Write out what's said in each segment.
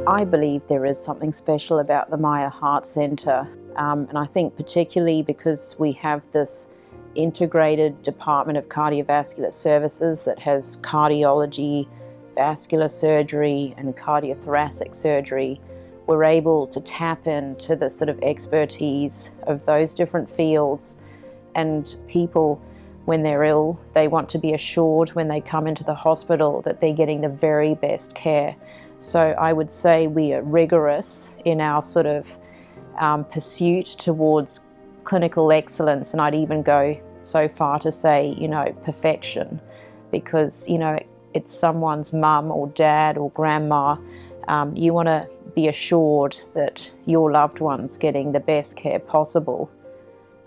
I believe there is something special about the Meijer Heart Centre, and I think particularly because we have this integrated Department of Cardiovascular Services that has cardiology, vascular surgery and cardiothoracic surgery. We're able to tap into the sort of expertise of those different fields, and people, when they're ill, they want to be assured when they come into the hospital that they're getting the very best care. So I would say we are rigorous in our sort of pursuit towards clinical excellence, and I'd even go so far to say, perfection, because, it's someone's mum or dad or grandma. You want to be assured that your loved one's getting the best care possible.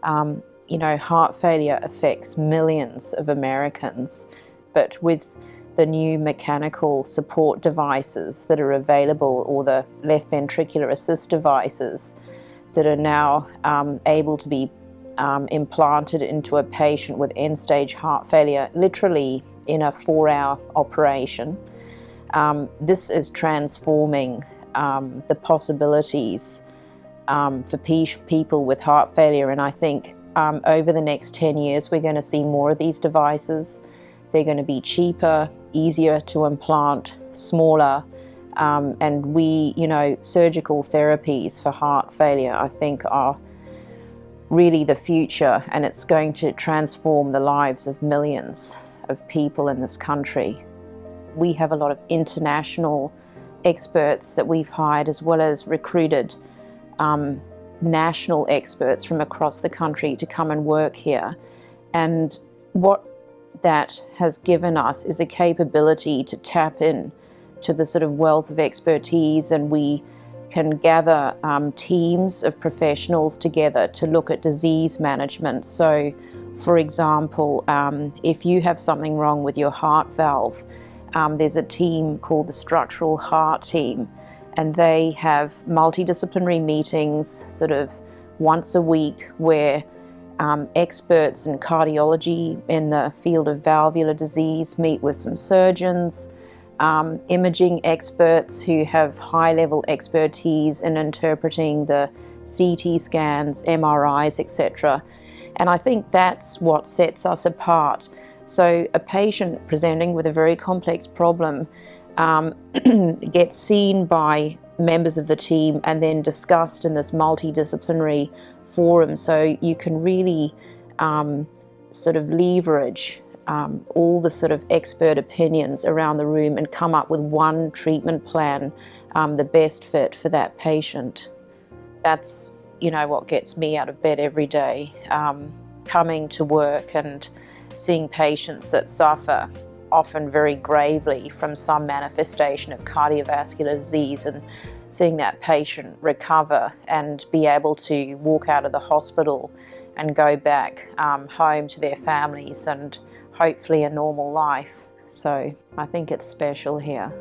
Heart failure affects millions of Americans, but with the new mechanical support devices that are available, or the left ventricular assist devices that are now able to be implanted into a patient with end-stage heart failure, literally in a 4-hour operation. This is transforming the possibilities for people with heart failure, and I think over the next 10 years we're going to see more of these devices. They're going to be cheaper, easier to implant, smaller, and surgical therapies for heart failure, I think, are really the future, and it's going to transform the lives of millions of people in this country. We have a lot of international experts that we've hired, as well as recruited national experts from across the country to come and work here. And what that has given us is a capability to tap in to the sort of wealth of expertise, and we can gather teams of professionals together to look at disease management. So, for example, if you have something wrong with your heart valve, there's a team called the Structural Heart Team, and they have multidisciplinary meetings sort of once a week where experts in cardiology in the field of valvular disease meet with some surgeons, imaging experts who have high-level expertise in interpreting the CT scans, MRIs, etc. And I think that's what sets us apart. So a patient presenting with a very complex problem gets seen by members of the team and then discussed in this multidisciplinary forum. So you can really sort of leverage all the sort of expert opinions around the room and come up with one treatment plan, the best fit for that patient. That's, what gets me out of bed every day, coming to work and seeing patients that suffer often very gravely from some manifestation of cardiovascular disease, and seeing that patient recover and be able to walk out of the hospital and go back home to their families and hopefully a normal life. So I think it's special here.